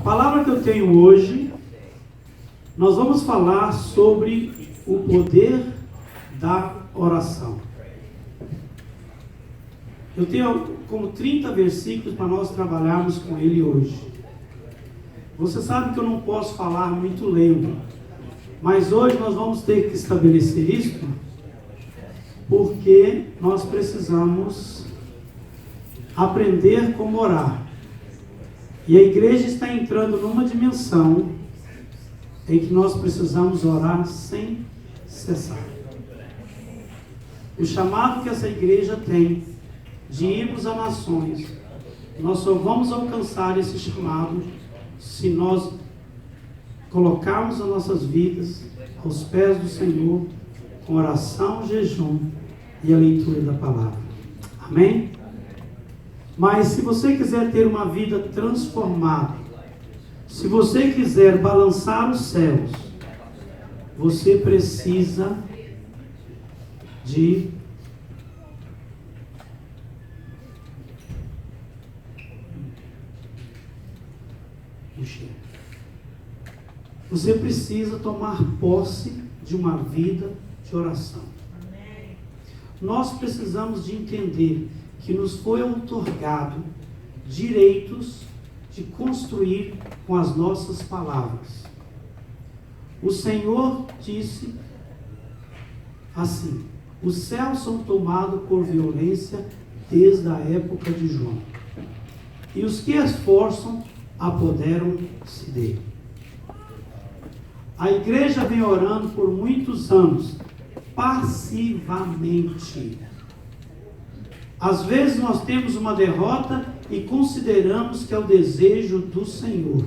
palavra que eu tenho hoje, nós vamos falar sobre o poder da oração. Eu tenho como 30 versículos para nós trabalharmos com ele hoje. Você sabe que eu não posso falar muito lento, mas hoje nós vamos ter que estabelecer isso, porque nós precisamos aprender como orar. E a igreja está entrando numa dimensão em que nós precisamos orar sem cessar. O chamado que essa igreja tem de irmos a nações, nós só vamos alcançar esse chamado se nós colocarmos as nossas vidas aos pés do Senhor, com oração, jejum e a leitura da palavra. Amém? Mas se você quiser ter uma vida transformada, se você quiser balançar os céus, você precisa de você precisa tomar posse de uma vida de oração. Nós precisamos de entender que nos foi outorgado direitos de construir com as nossas palavras. O Senhor disse assim: os céus são tomados por violência desde a época de João, e os que esforçam apoderam-se dele. A igreja vem orando por muitos anos, passivamente. Às vezes nós temos uma derrota e consideramos que é o desejo do Senhor.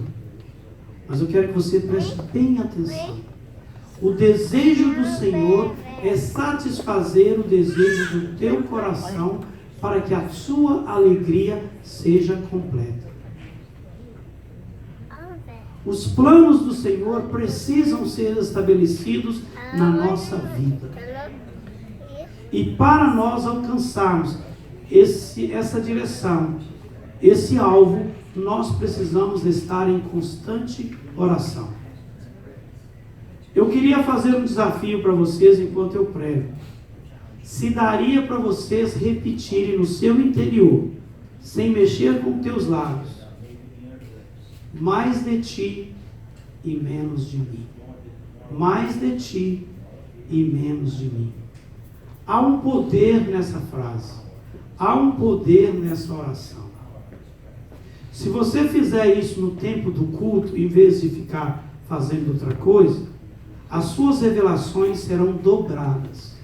Mas eu quero que você preste bem atenção. O desejo do Senhor é satisfazer o desejo do teu coração para que a sua alegria seja completa. Os planos do Senhor precisam ser estabelecidos na nossa vida. E para nós alcançarmos essa direção, esse alvo, nós precisamos estar em constante oração. Eu queria fazer um desafio para vocês enquanto eu prego. Se daria para vocês repetirem no seu interior, sem mexer com teus lábios: mais de ti e menos de mim. Mais de ti e menos de mim. Há um poder nessa frase. Há um poder nessa oração. Se você fizer isso no tempo do culto, em vez de ficar fazendo outra coisa, as suas revelações serão dobradas.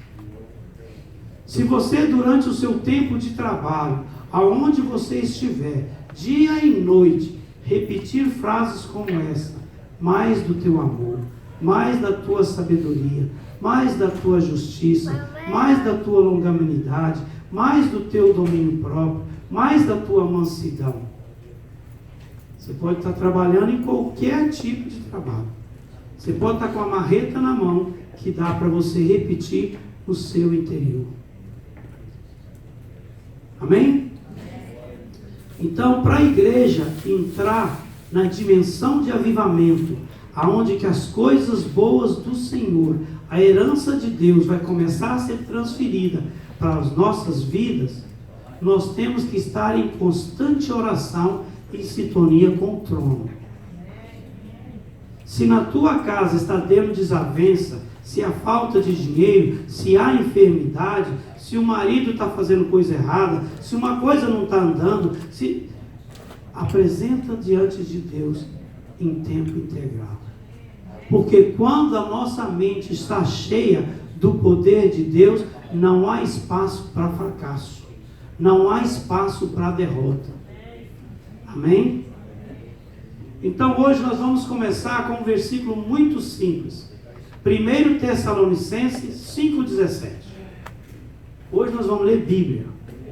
Se você, durante o seu tempo de trabalho, aonde você estiver, dia e noite, repetir frases como essa: mais do teu amor, mais da tua sabedoria, mais da tua justiça, mais da tua longanimidade, mais do teu domínio próprio, mais da tua mansidão. Você pode estar trabalhando em qualquer tipo de trabalho. Você pode estar com a marreta na mão, que dá para você repetir no seu interior. Amém? Então, para a igreja entrar na dimensão de avivamento, aonde que as coisas boas do Senhor, a herança de Deus vai começar a ser transferida para as nossas vidas, nós temos que estar em constante oração e em sintonia com o trono. Se na tua casa está tendo desavença, se há falta de dinheiro, se há enfermidade, se o marido está fazendo coisa errada, se uma coisa não está andando, se apresenta diante de Deus em tempo integral. Porque quando a nossa mente está cheia do poder de Deus, não há espaço para fracasso, não há espaço para derrota. Amém? Então hoje nós vamos começar com um versículo muito simples. 1 Tessalonicenses 5,17. Hoje nós vamos ler Bíblia.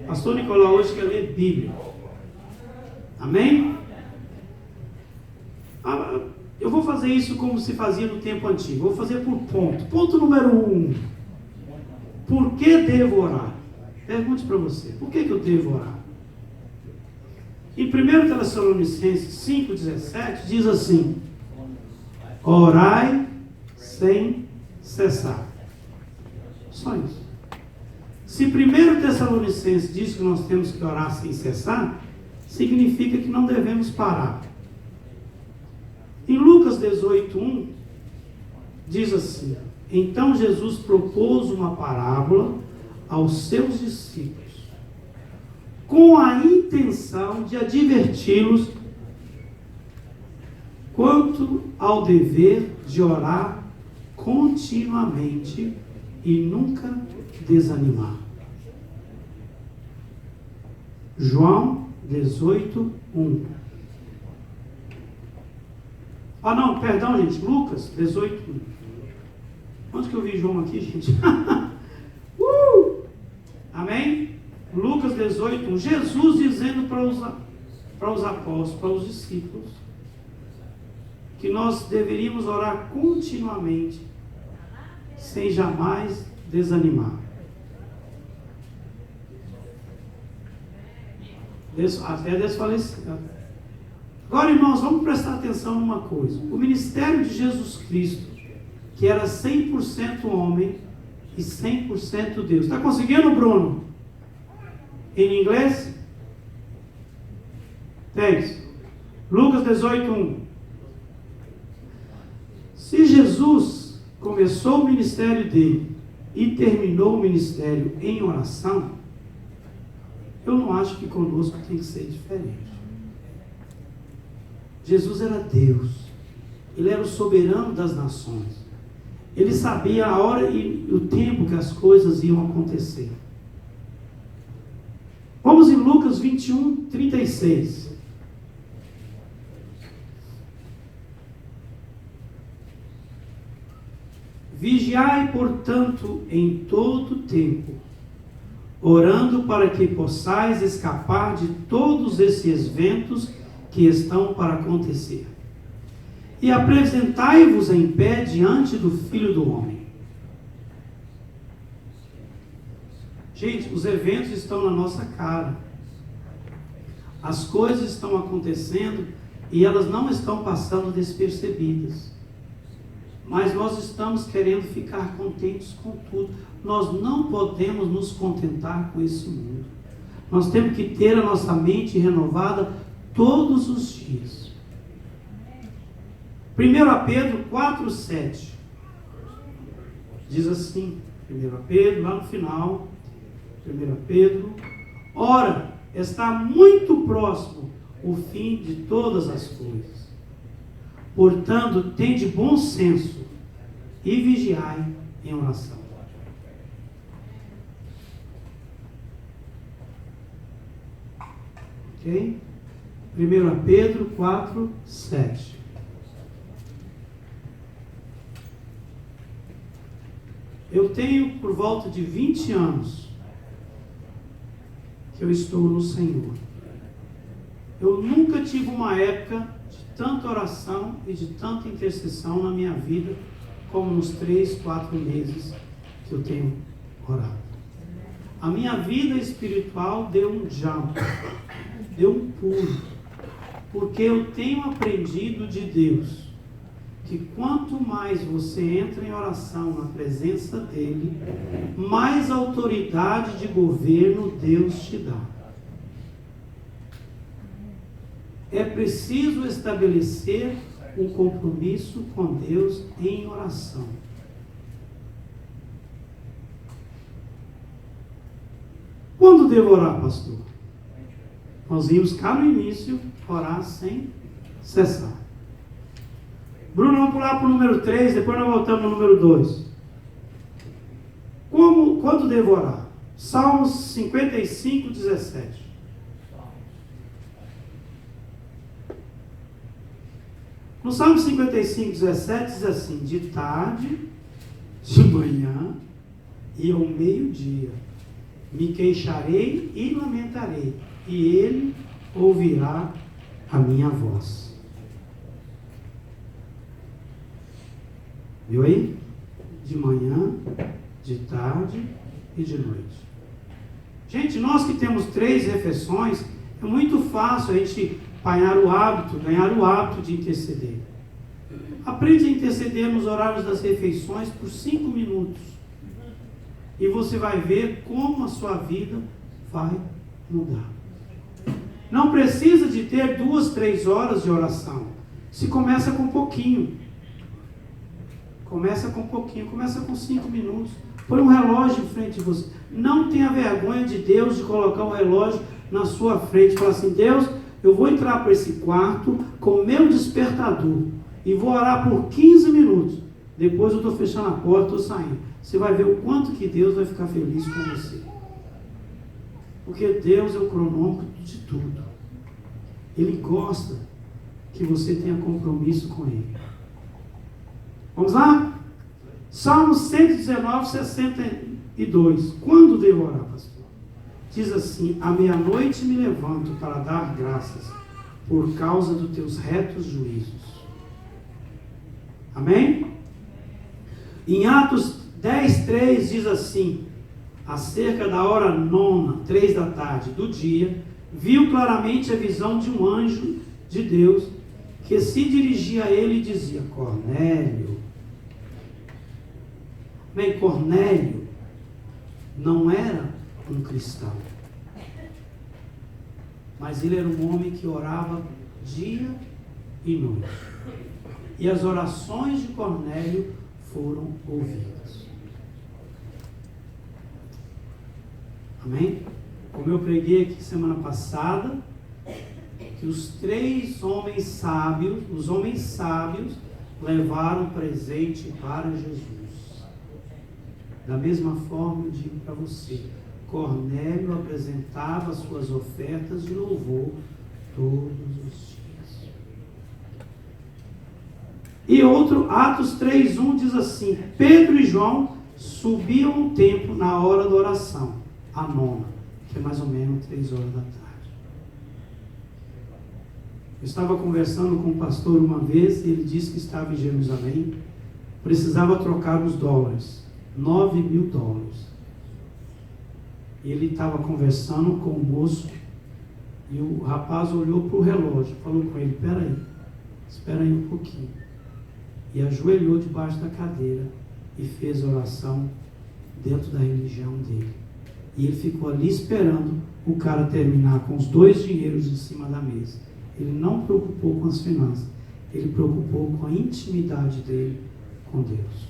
Pastor Nicolau hoje quer ler Bíblia. Amém? Eu vou fazer isso como se fazia no tempo antigo. Vou fazer por ponto. Ponto número 1. Por que devo orar? Pergunte para você. Por que eu devo orar? Em 1 Tessalonicenses 5,17 diz assim: orai sem cessar. Só isso. Se 1 Tessalonicenses diz que nós temos que orar sem cessar, significa que não devemos parar. Em Lucas 18:1 diz assim: então Jesus propôs uma parábola aos seus discípulos, com a intenção de adverti-los quanto ao dever de orar continuamente e nunca desanimar. João 18:1. Não, perdão, gente, Lucas 18:1. Onde que eu vi João aqui, gente? Amém? Lucas 18:1. Jesus dizendo para os apóstolos, para os discípulos, que nós deveríamos orar continuamente, sem jamais desanimar. Até desfalecer. Agora, irmãos, vamos prestar atenção numa coisa. O ministério de Jesus Cristo, que era 100% homem e 100% Deus. Está conseguindo, Bruno? Em inglês? Thanks. Lucas 18:1. Se Jesus começou o ministério dele e terminou o ministério em oração, eu não acho que conosco tem que ser diferente. Jesus era Deus. Ele era o soberano das nações. Ele sabia a hora e o tempo que as coisas iam acontecer. Vamos em Lucas 21:36. Vigiai, portanto, em todo tempo, orando para que possais escapar de todos esses ventos que estão para acontecer. E apresentai-vos em pé diante do Filho do Homem. Gente, os eventos estão na nossa cara. As coisas estão acontecendo e elas não estão passando despercebidas. Mas nós estamos querendo ficar contentes com tudo. Nós não podemos nos contentar com esse mundo. Nós temos que ter a nossa mente renovada todos os dias. 1 Pedro 4:7 diz assim, 1 Pedro, lá no final, 1 Pedro: ora, está muito próximo o fim de todas as coisas. Portanto, tende bom senso e vigiai em oração. Ok? 1 Pedro 4:7. Eu tenho por volta de 20 anos que eu estou no Senhor. Eu nunca tive uma época de tanta oração e de tanta intercessão na minha vida como nos 3, 4 meses que eu tenho orado. A minha vida espiritual deu um jump, deu um pulo, porque eu tenho aprendido de Deus que quanto mais você entra em oração na presença dEle, mais autoridade de governo Deus te dá. É preciso estabelecer um compromisso com Deus em oração. Quando devo orar, pastor? Nós vimos cá no início, orar sem cessar. Bruno, vamos pular para o número 3, depois nós voltamos no número 2. Quando devo orar? Salmos 55:17. No Salmo 55:17 diz assim: de tarde, de manhã e ao meio-dia me queixarei e lamentarei, e Ele ouvirá a minha voz. Viu aí? De manhã, de tarde e de noite. Gente, nós que temos 3 refeições, É muito fácil a gente ganhar o hábito de interceder. Aprende a interceder nos horários das refeições por 5 minutos. E você vai ver como a sua vida vai mudar. Não precisa de ter 2, 3 horas de oração. Se começa com pouquinho. Começa com 5 minutos. Põe um relógio em frente de você. Não tenha vergonha de Deus de colocar um relógio na sua frente. Fala assim: Deus, eu vou entrar para esse quarto com o meu despertador e vou orar por 15 minutos. Depois eu estou fechando a porta, estou saindo. Você vai ver o quanto que Deus vai ficar feliz com você. Porque Deus é o cronômetro de tudo. Ele gosta que você tenha compromisso com Ele. Vamos lá? Salmo 119, 62. Quando devo orar, pastor? Diz assim: à meia-noite me levanto para dar graças por causa dos teus retos juízos. Amém? Em Atos 10, 3 diz assim: acerca da hora 9, 3 da tarde do dia, viu claramente a visão de um anjo de Deus que se dirigia a ele e dizia: Cornélio. Bem, Cornélio não era um cristão, mas ele era um homem que orava dia e noite. E as orações de Cornélio foram ouvidas. Amém? Como eu preguei aqui semana passada, que os 3 homens sábios, levaram presente para Jesus. Da mesma forma, eu digo para você, Cornélio apresentava suas ofertas de louvor todos os dias. E outro, Atos 3:1 diz assim: Pedro e João subiam ao templo na hora da oração, a 9, que é mais ou menos 3 horas da tarde. Eu estava conversando com um pastor uma vez, e ele disse que estava em Jerusalém, precisava trocar os dólares, $9.000. Ele estava conversando com o moço, e o rapaz olhou para o relógio, falou com ele: espera aí um pouquinho. E ajoelhou debaixo da cadeira e fez oração dentro da religião dele. E ele ficou ali esperando o cara terminar com os 2 dinheiros em cima da mesa. Ele não preocupou com as finanças, ele preocupou com a intimidade dele com Deus.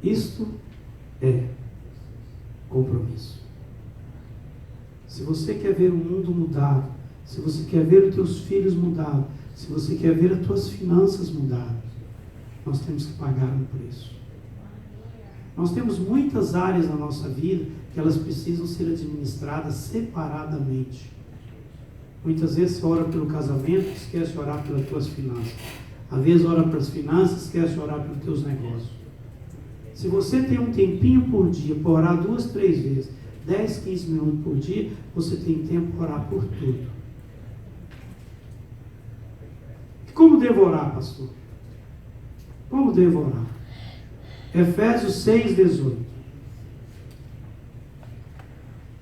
Isto é compromisso. Se você quer ver o mundo mudado, se você quer ver os teus filhos mudados, se você quer ver as tuas finanças mudadas, nós temos que pagar um preço. Nós temos muitas áreas na nossa vida que elas precisam ser administradas separadamente. Muitas vezes você ora pelo casamento, esquece de orar pelas tuas finanças. Às vezes ora para as finanças, esquece de orar pelos teus negócios. Se você tem um tempinho por dia para orar 2, 3 vezes, 10, 15 minutos por dia, você tem tempo para orar por tudo. Como devo orar, pastor? Como devo orar? Efésios 6:18.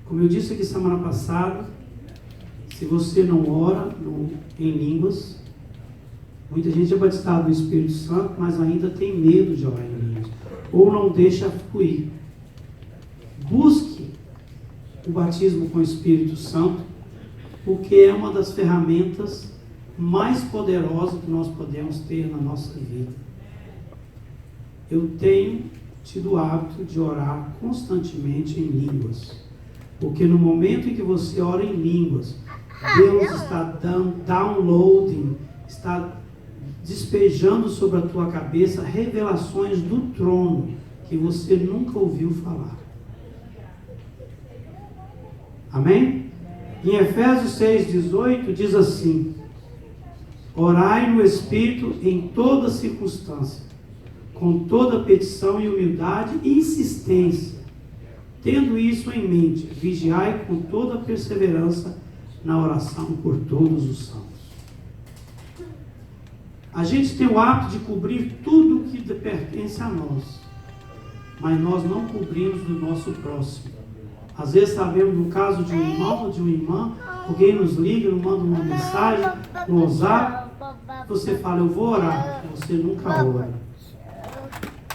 Como eu disse aqui semana passada, se você não ora em línguas, muita gente é batizada no Espírito Santo, mas ainda tem medo de orar em línguas, ou não deixa fluir. Busque o batismo com o Espírito Santo, porque é uma das ferramentas mais poderosas que nós podemos ter na nossa vida. Eu tenho tido o hábito de orar constantemente em línguas, porque no momento em que você ora em línguas, Deus está dando downloading, está despejando sobre a tua cabeça revelações do trono que você nunca ouviu falar. Amém? Em Efésios 6:18 diz assim: orai no Espírito em toda circunstância, com toda petição e humildade e insistência. Tendo isso em mente, vigiai com toda perseverança na oração por todos os santos. A gente tem o hábito de cobrir tudo que pertence a nós, mas nós não cobrimos do nosso próximo. Às vezes sabemos, no caso de um irmão ou de uma irmã, alguém nos liga, nos manda uma mensagem no WhatsApp, você fala, eu vou orar, você nunca ora,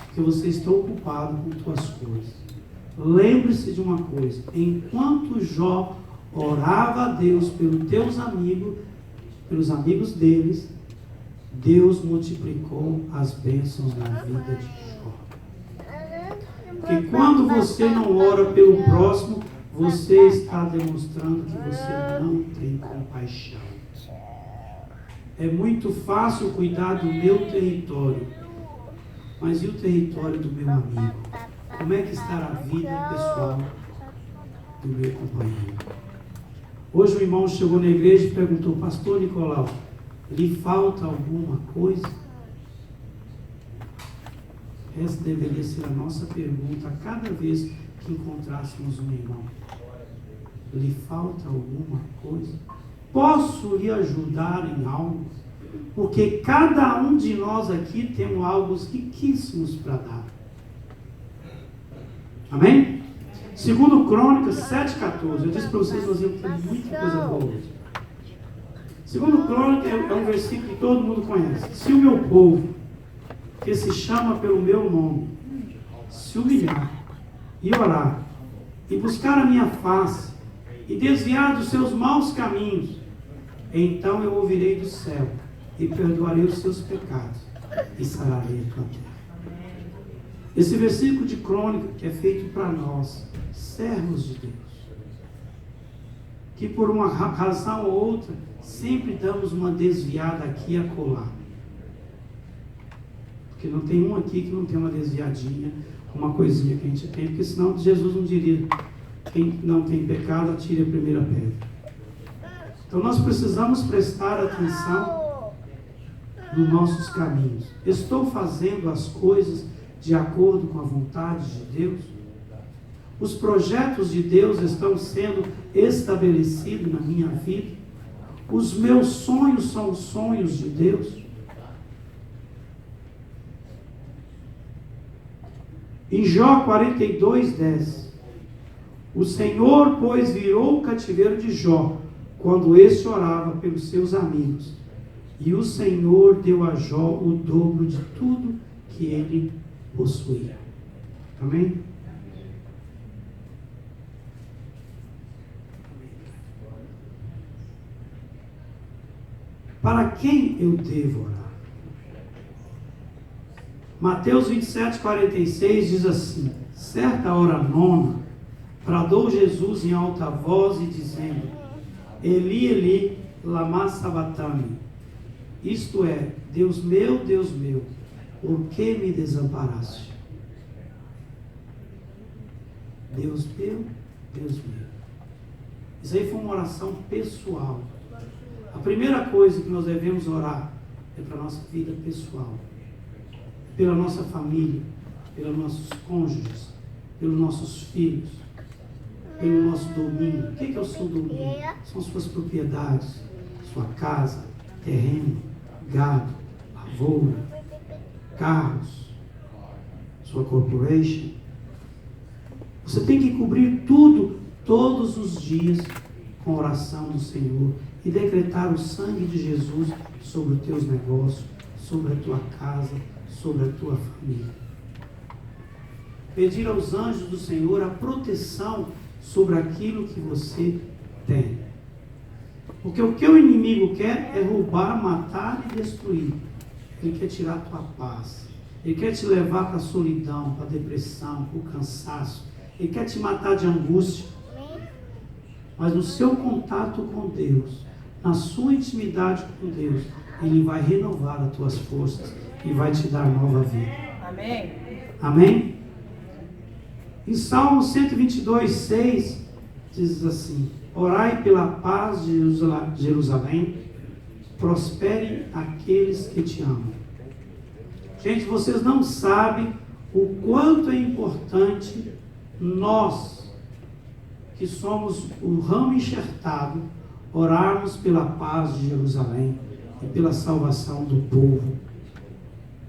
porque você está ocupado com suas coisas. Lembre-se de uma coisa, enquanto Jó orava a Deus pelos teus amigos, pelos amigos deles, Deus multiplicou as bênçãos na vida de Jó. Porque quando você não ora pelo próximo, você está demonstrando que você não tem compaixão. É muito fácil cuidar do meu território, mas e o território do meu amigo? Como é que está a vida pessoal do meu companheiro? Hoje o irmão chegou na igreja e perguntou, pastor Nicolau, lhe falta alguma coisa? Essa deveria ser a nossa pergunta a cada vez que encontrássemos um irmão. Lhe falta alguma coisa? Posso lhe ajudar em algo? Porque cada um de nós aqui temos algo riquíssimos para dar. Amém? Segundo Crônicas 7,14. Eu disse para vocês, nós íamos ter muita coisa boa hoje. Segundo Crônicas é um versículo que todo mundo conhece. Se o meu povo, que se chama pelo meu nome, se humilhar e orar, e buscar a minha face, e desviar dos seus maus caminhos, então eu ouvirei do céu, e perdoarei os seus pecados, e sararei a tua terra. Esse versículo de Crônica é feito para nós, servos de Deus, que por uma razão ou outra, sempre damos uma desviada aqui e acolá. Porque não tem um aqui que não tem uma desviadinha, uma coisinha que a gente tem, porque senão Jesus não diria, quem não tem pecado, atire a primeira pedra. Então nós precisamos prestar atenção nos nossos caminhos. Estou fazendo as coisas de acordo com a vontade de Deus? Os projetos de Deus estão sendo estabelecidos na minha vida? Os meus sonhos são os sonhos de Deus? Em Jó 42:10, o Senhor, pois, virou o cativeiro de Jó, quando este orava pelos seus amigos, e o Senhor deu a Jó o dobro de tudo que ele possuía. Amém? Para quem eu devo orar? Mateus 27:46 diz assim: certa hora nona, bradou Jesus em alta voz e dizendo, Eli, Eli, lama sabachthani, isto é, Deus meu, por que me desamparaste? Deus meu, Deus meu. Isso aí foi uma oração pessoal. A primeira coisa que nós devemos orar é para a nossa vida pessoal, pela nossa família, pelos nossos cônjuges, pelos nossos filhos, pelo nosso domínio. O que é o seu domínio? São suas propriedades, sua casa, terreno, gado, lavoura, carros, sua corporation. Você tem que cobrir tudo, todos os dias, com a oração do Senhor e decretar o sangue de Jesus sobre os teus negócios, sobre a tua casa, sobre a tua família. Pedir aos anjos do Senhor a proteção sobre aquilo que você tem. Porque o que o inimigo quer é roubar, matar e destruir. Ele quer tirar a tua paz. Ele quer te levar para a solidão, para a depressão, para o cansaço. Ele quer te matar de angústia. Mas no seu contato com Deus, na sua intimidade com Deus, Ele vai renovar as tuas forças e vai te dar nova vida. Amém. Amém? Em Salmo 122:6 diz assim: orai pela paz de Jerusalém, prospere aqueles que te amam. Gente, vocês não sabem o quanto é importante nós, que somos o ramo enxertado, orarmos pela paz de Jerusalém e pela salvação do povo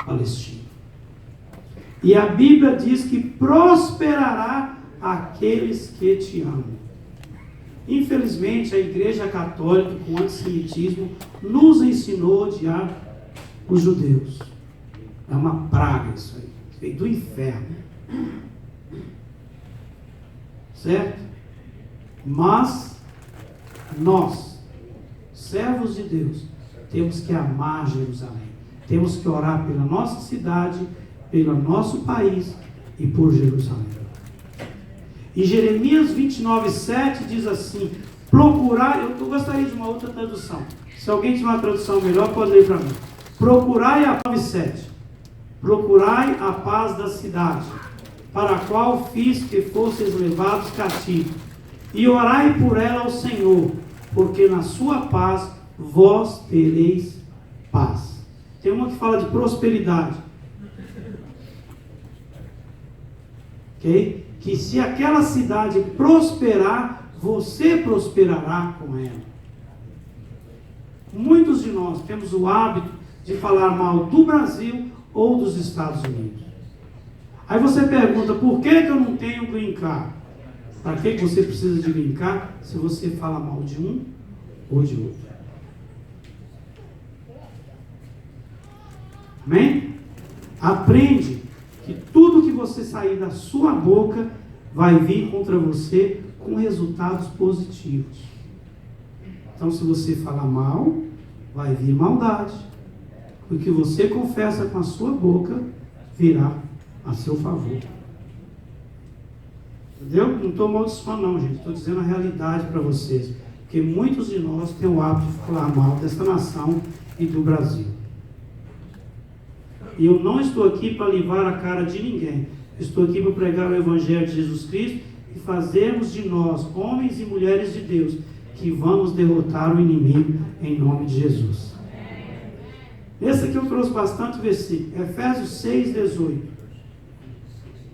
palestino. E a Bíblia diz que prosperará aqueles que te amam. Infelizmente, a Igreja Católica, com o antissemitismo, nos ensinou a odiar os judeus. É uma praga isso aí. Veio do inferno. Certo? Mas nós, servos de Deus, temos que amar Jerusalém. Temos que orar pela nossa cidade, pelo nosso país e por Jerusalém. E Jeremias 29:7 diz assim: procurai, eu gostaria de uma outra tradução. Se alguém tiver uma tradução melhor, pode ler para mim. Procurai a 9:7. Procurai a paz da cidade, para a qual fiz que fosseis levados cativos, e orai por ela ao Senhor, porque na sua paz vós tereis paz. Tem uma que fala de prosperidade. Ok? Que se aquela cidade prosperar, você prosperará com ela. Muitos de nós temos o hábito de falar mal do Brasil ou dos Estados Unidos. Aí você pergunta, por que eu não tenho green card? Para que você precisa de green card se você fala mal de um ou de outro? Amém? Aprende que tudo que você sair da sua boca vai vir contra você com resultados positivos. Então, se você falar mal, vai vir maldade. O que você confessa com a sua boca virá a seu favor. Entendeu? Não estou amaldiçoando não, gente. Estou dizendo a realidade para vocês. Porque muitos de nós têm o hábito de falar mal desta nação e do Brasil. E eu não estou aqui para livrar a cara de ninguém. Estou aqui para pregar o Evangelho de Jesus Cristo e fazermos de nós, homens e mulheres de Deus, que vamos derrotar o inimigo em nome de Jesus. Esse aqui eu trouxe bastante versículo. Efésios 6:18.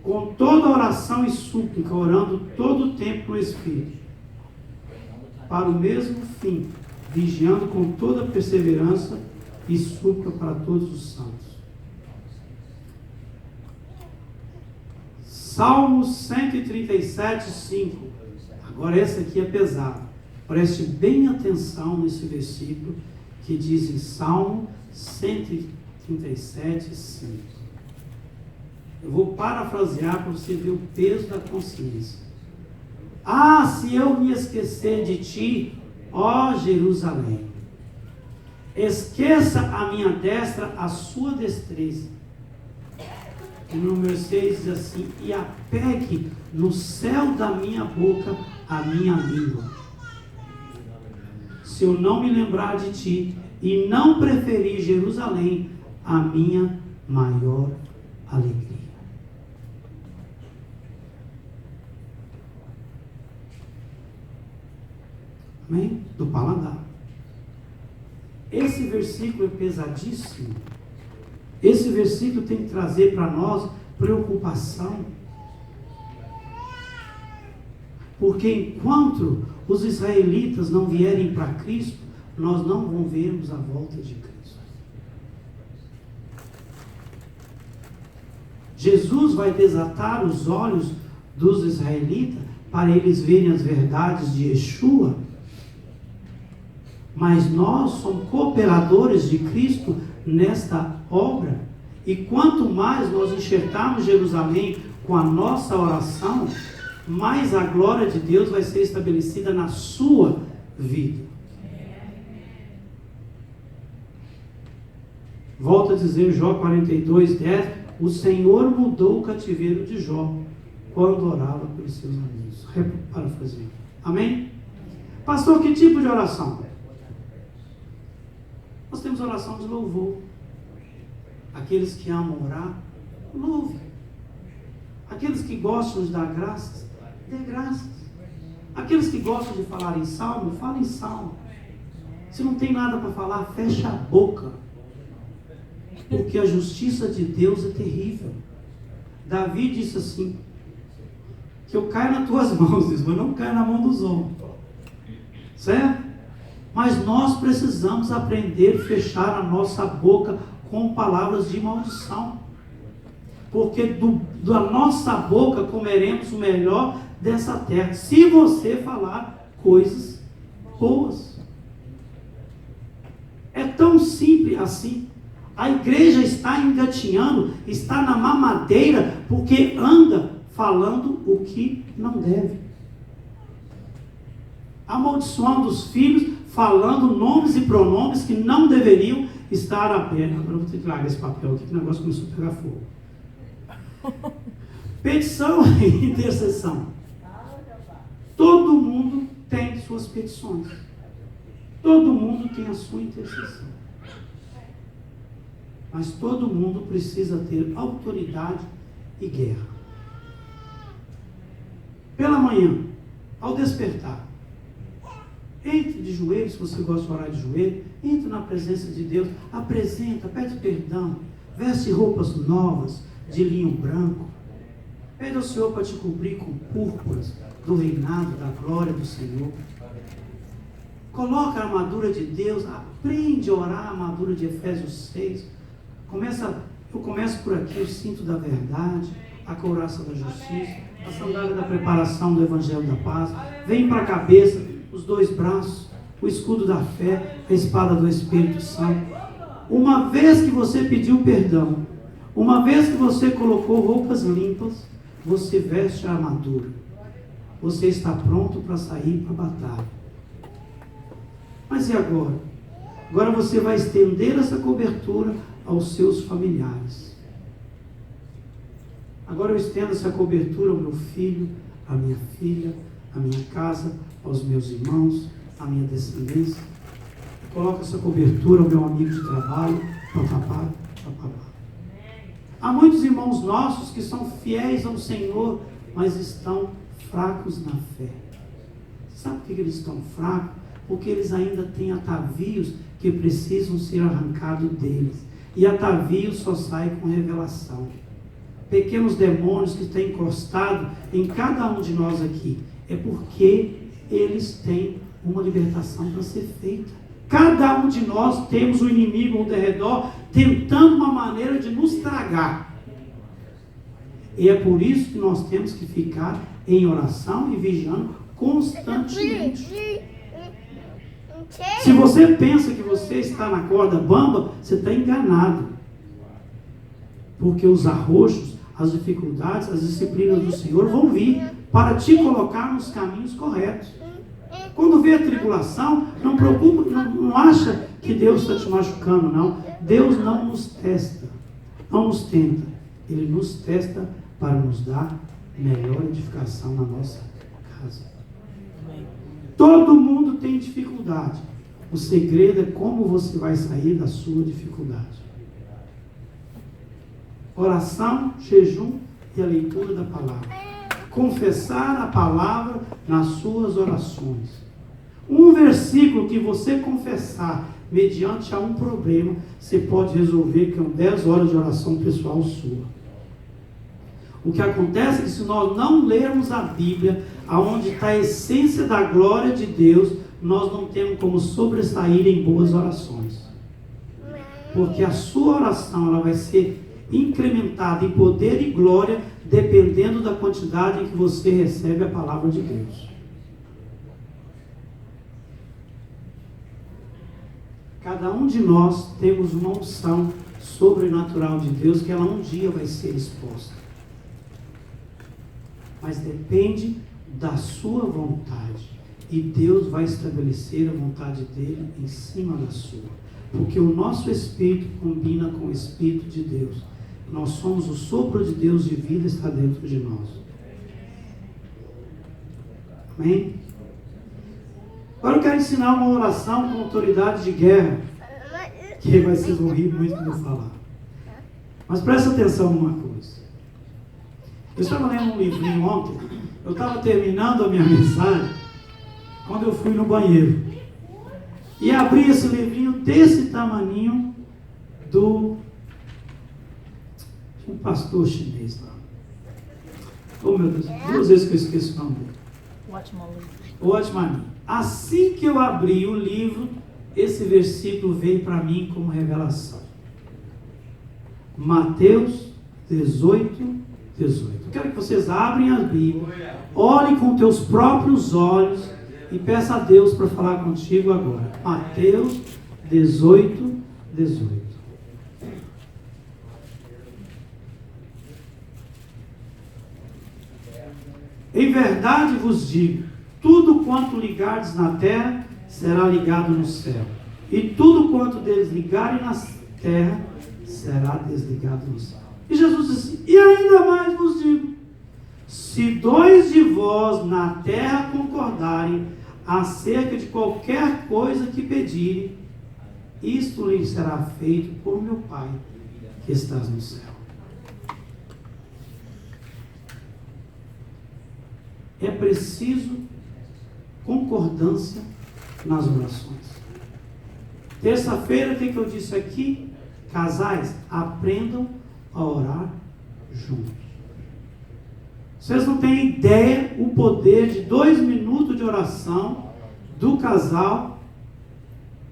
Com toda oração e súplica, orando todo o tempo no Espírito, para o mesmo fim, vigiando com toda perseverança e súplica para todos os santos. Salmos 137:5. Agora esse aqui é pesado. Preste bem atenção nesse versículo que diz em Salmo 137:5. Eu vou parafrasear para você ver o peso da consciência. Ah, se eu me esquecer de ti, ó Jerusalém, esqueça a minha destra a sua destreza. E no número 6 diz assim: e apegue no céu da minha boca a minha língua. Se eu não me lembrar de ti e não preferir Jerusalém, a minha maior alegria. Amém? Do paladar. Esse versículo é pesadíssimo. Esse versículo tem que trazer para nós preocupação. Porque enquanto os israelitas não vierem para Cristo, nós não vamos vermos a volta de Cristo. Jesus vai desatar os olhos dos israelitas para eles verem as verdades de Yeshua. Mas nós somos cooperadores de Cristo nesta obra. E quanto mais nós enxertarmos Jerusalém com a nossa oração, mais a glória de Deus vai ser estabelecida na sua vida. Volto a dizer, Jó 42:10, o Senhor mudou o cativeiro de Jó quando orava pelos seus amigos. Parafraseando. Amém? Pastor, que tipo de oração? Nós temos oração de louvor. Aqueles que amam orar, louve. Aqueles que gostam de dar graças, dê graças. Aqueles que gostam de falar em salmo, fala em salmo. Se não tem nada para falar, fecha a boca. Porque a justiça de Deus é terrível. Davi disse assim: que eu caio nas tuas mãos, mas não caio na mão dos homens. Certo? Mas nós precisamos aprender a fechar a nossa boca com palavras de maldição. porque da nossa boca comeremos o melhor dessa terra, se você falar coisas boas. É tão simples assim. A igreja está engatinhando, está na mamadeira, porque anda falando o que não deve. Amaldiçoando os filhos, falando nomes e pronomes que não deveriam estar abertos. Agora eu vou ter que largar esse papel aqui, que o negócio começou a pegar fogo. Petição e intercessão. Todo mundo tem suas petições. Todo mundo tem a sua intercessão. Mas todo mundo precisa ter autoridade e guerra. Pela manhã, ao despertar, entre de joelhos, se você gosta de orar de joelho, entre na presença de Deus, apresenta, pede perdão, veste roupas novas, de linho branco, pede ao Senhor para te cobrir com púrpuras do reinado, da glória do Senhor. Coloca a armadura de Deus, aprende a orar a armadura de Efésios 6. Eu começo por aqui, o cinto da verdade, a couraça da justiça, a sandália da preparação do evangelho da paz, vem para a cabeça, os dois braços, o escudo da fé, a espada do Espírito Santo. Uma vez que você pediu perdão, uma vez que você colocou roupas limpas, você veste a armadura. Você está pronto para sair para a batalha. Mas e agora? Agora você vai estender essa cobertura aos seus familiares. Agora eu estendo essa cobertura ao meu filho, à minha filha, à minha casa, aos meus irmãos, à minha descendência. Coloco essa cobertura ao meu amigo de trabalho, papapá, papapá. Há muitos irmãos nossos que são fiéis ao Senhor, mas estão fracos na fé. Sabe por que eles estão fracos? Porque eles ainda têm atavios que precisam ser arrancados deles. E atavios só saem com revelação. Pequenos demônios que têm encostado em cada um de nós aqui, é porque eles têm uma libertação para ser feita. Cada um de nós temos um inimigo ao derredor tentando uma maneira de nos tragar. E é por isso que nós temos que ficar em oração e vigiando constantemente. Se você pensa que você está na corda bamba, você está enganado. Porque os arroxos, as dificuldades, as disciplinas do Senhor vão vir para te colocar nos caminhos corretos. Quando vê a tribulação, não preocupa, não acha que Deus está te machucando, não. Deus não nos testa, não nos tenta. Ele nos testa para nos dar melhor edificação na nossa casa. Todo mundo tem dificuldade. O segredo é como você vai sair da sua dificuldade. Oração, jejum e a leitura da palavra. Confessar a palavra nas suas orações. Um versículo que você confessar mediante a um problema, você pode resolver com 10 horas de oração pessoal sua. O que acontece é que se nós não lermos a Bíblia, aonde está a essência da glória de Deus, nós não temos como sobressair em boas orações. Porque a sua oração ela vai ser incrementada em poder e glória, dependendo da quantidade em que você recebe a palavra de Deus. Cada um de nós temos uma unção sobrenatural de Deus, que ela um dia vai ser exposta. Mas depende da sua vontade. E Deus vai estabelecer a vontade dele em cima da sua. Porque o nosso espírito combina com o espírito de Deus. Nós somos o sopro de Deus de vida, está dentro de nós. Amém? Agora eu quero ensinar uma oração com autoridade de guerra. Que vocês vão rir muito quando eu falar. Mas presta atenção numa coisa. Eu estava lendo um livrinho ontem. Eu estava terminando a minha mensagem quando eu fui no banheiro. E abri esse livrinho desse tamaninho do um pastor chinês lá. Oh meu Deus, 2 vezes que eu esqueço o nome dele. Watchman. Assim que eu abri o livro, esse versículo veio para mim como revelação. Mateus 18, 18. Eu quero que vocês abrem a Bíblia, olhem com teus próprios olhos e peça a Deus para falar contigo agora. Mateus 18, 18. Em verdade vos digo, tudo quanto ligardes na terra será ligado no céu, e tudo quanto desligarem na terra será desligado no céu. E Jesus disse, e ainda mais vos digo, se dois de vós na terra concordarem acerca de qualquer coisa que pedirem, isto lhes será feito por meu Pai que estás no céu. É preciso concordância nas orações. Terça-feira, o que eu disse aqui? Casais, aprendam a orar juntos. Vocês não têm ideia o poder de 2 minutos de oração do casal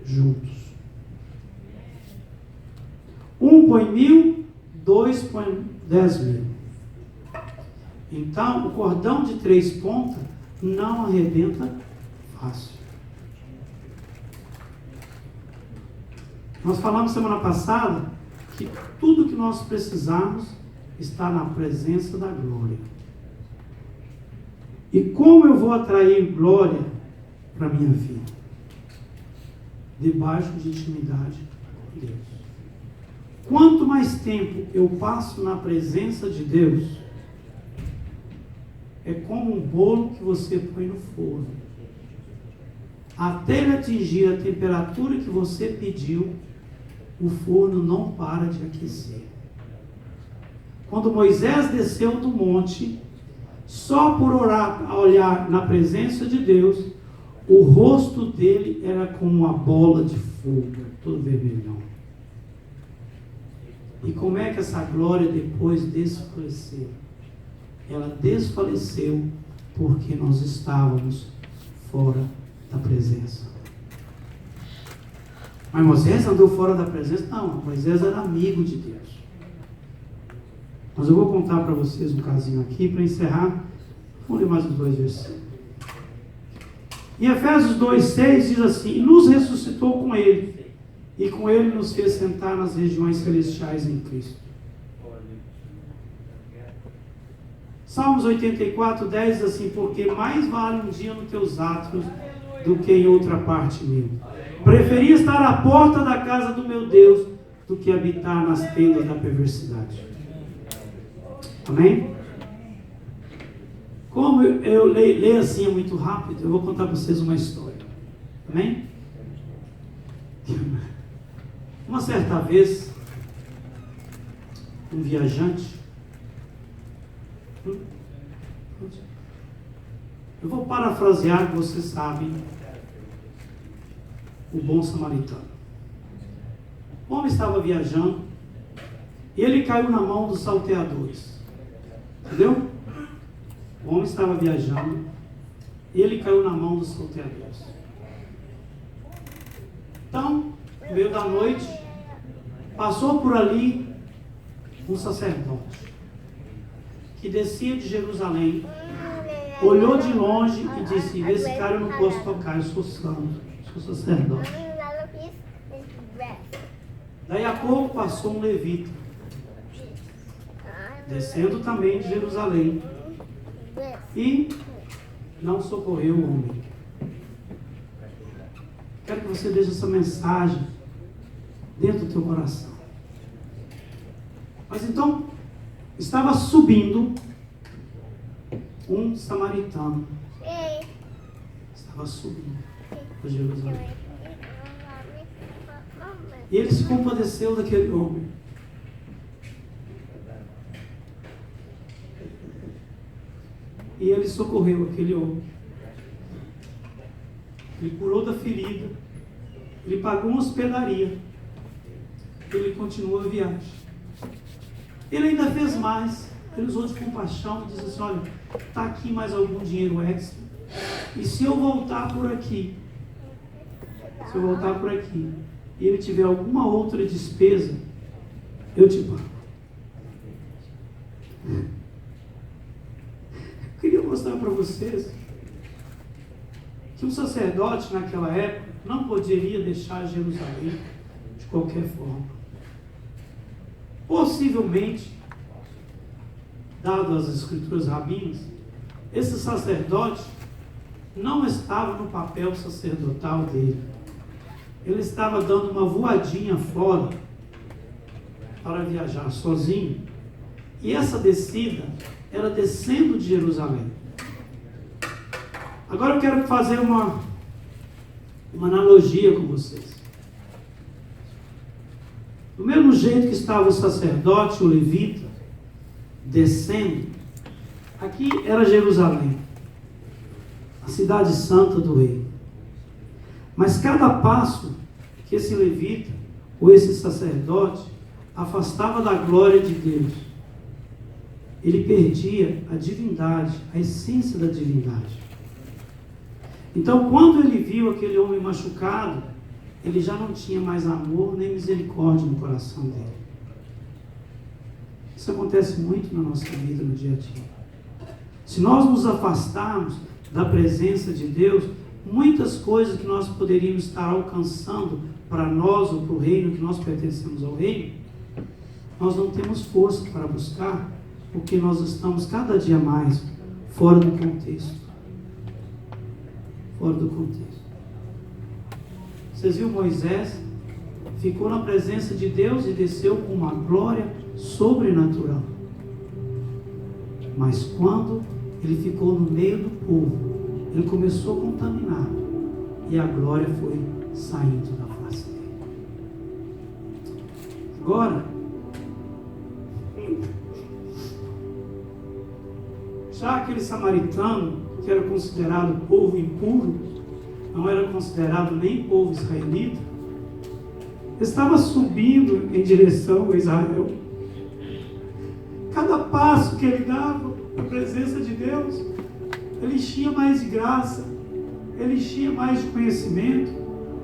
juntos. Um põe 1.000, 2 põe 10.000. Então, o cordão de 3 pontas não arrebenta fácil. Nós falamos semana passada que tudo que nós precisamos está na presença da glória. E como eu vou atrair glória para a minha vida? Debaixo de intimidade com Deus. Quanto mais tempo eu passo na presença de Deus, é como um bolo que você põe no forno. Até ele atingir a temperatura que você pediu, o forno não para de aquecer. Quando Moisés desceu do monte, só por olhar na presença de Deus, o rosto dele era como uma bola de fogo, todo vermelhão. E como é que essa glória depois desfaleceu? Ela desfaleceu porque nós estávamos fora da presença. Mas Moisés andou fora da presença? Não, Moisés era amigo de Deus. Mas eu vou contar para vocês um casinho aqui para encerrar. Vamos ler mais uns 2 versículos. Em Efésios 2,6 diz assim: e nos ressuscitou com ele, e com ele nos fez sentar nas regiões celestiais em Cristo. Salmos 84:10 diz assim: porque mais vale um dia nos teus atos do que em outra parte minha. Preferi estar à porta da casa do meu Deus do que habitar nas tendas da perversidade. Amém? Como eu leio assim muito rápido, eu vou contar para vocês uma história. Amém? Uma certa vez, um viajante, eu vou parafrasear, vocês sabem, o bom samaritano. O homem estava viajando e ele caiu na mão dos salteadores. Entendeu? O homem estava viajando e ele caiu na mão dos salteadores. Então, no meio da noite, passou por ali um sacerdote que descia de Jerusalém, olhou de longe e disse: esse cara eu não posso tocar, eu sou santo, sou sacerdote. Daí a pouco passou um levita, descendo também de Jerusalém, e não socorreu o homem. Quero que você deixe essa mensagem dentro do teu coração. Mas então, estava subindo um samaritano. Estava subindo para Jerusalém. E ele se compadeceu daquele homem. E ele socorreu aquele homem. Ele curou da ferida. Ele pagou uma hospedaria. Ele continuou a viagem. Ele ainda fez mais. Ele usou de compaixão e disse assim: olha, está aqui mais algum dinheiro extra. E se eu voltar por aqui, e ele tiver alguma outra despesa, eu te pago. para vocês que um sacerdote naquela época não poderia deixar Jerusalém de qualquer forma. Possivelmente, dado as escrituras rabinas, esse sacerdote não estava no papel sacerdotal dele. Ele estava dando uma voadinha fora para viajar sozinho. E essa descida era descendo de Jerusalém. Agora eu quero fazer uma analogia com vocês. Do mesmo jeito que estava o sacerdote, o levita, descendo, aqui era Jerusalém, a cidade santa do rei. Mas cada passo que esse levita, ou esse sacerdote, afastava da glória de Deus, ele perdia a divindade, a essência da divindade. Então, quando ele viu aquele homem machucado, ele já não tinha mais amor nem misericórdia no coração dele. Isso acontece muito na nossa vida, no dia a dia. Se nós nos afastarmos da presença de Deus, muitas coisas que nós poderíamos estar alcançando para nós ou para o reino, que nós pertencemos ao reino, nós não temos força para buscar, porque nós estamos cada dia mais fora do contexto. Fora do contexto. Vocês viram Moisés? Ficou na presença de Deus e desceu com uma glória sobrenatural. Mas quando ele ficou no meio do povo, ele começou a contaminar. E a glória foi saindo da face dele. Agora, já aquele samaritano, que era considerado povo impuro, não era considerado nem povo israelita, estava subindo em direção a Israel. Cada passo que ele dava na presença de Deus, ele enchia mais de graça, ele enchia mais de conhecimento,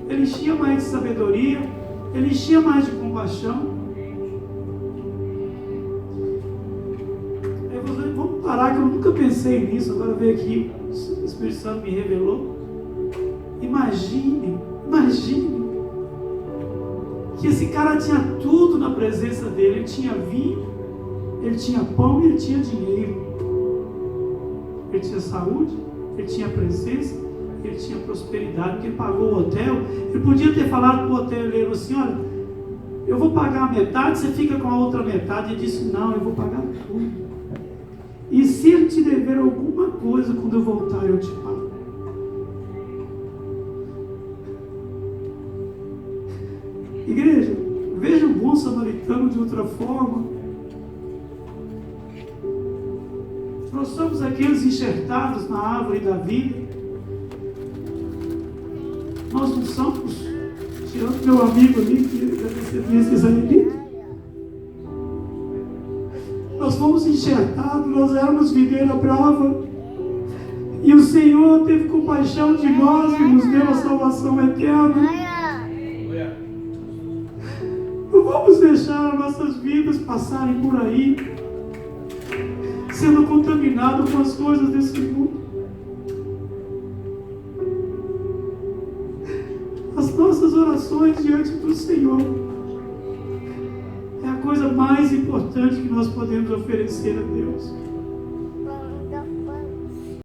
ele enchia mais de sabedoria, ele enchia mais de compaixão. Vamos parar, que eu nunca pensei nisso, agora veio aqui, o Espírito Santo me revelou. Imagine que esse cara tinha tudo na presença dele. Ele tinha vinho, ele tinha pão e ele tinha dinheiro. Ele tinha saúde, ele tinha presença, ele tinha prosperidade, porque ele pagou o hotel. Ele podia ter falado para o hoteleiro assim: olha, eu vou pagar a metade, você fica com a outra metade. Ele disse: não, eu vou pagar tudo. E se ele te dever alguma coisa, quando eu voltar eu te pago. Igreja, veja o bom samaritano de outra forma. Nós somos aqueles enxertados na árvore da vida. Nós não somos, tirando meu amigo ali, que é da descendência israelita. Nós fomos enxertados, nós éramos videira brava. E o Senhor teve compaixão de nós e nos deu a salvação eterna. Não vamos deixar as nossas vidas passarem por aí, sendo contaminados com as coisas desse mundo. As nossas orações diante do Senhor é a coisa mais importante que nós podemos oferecer a Deus.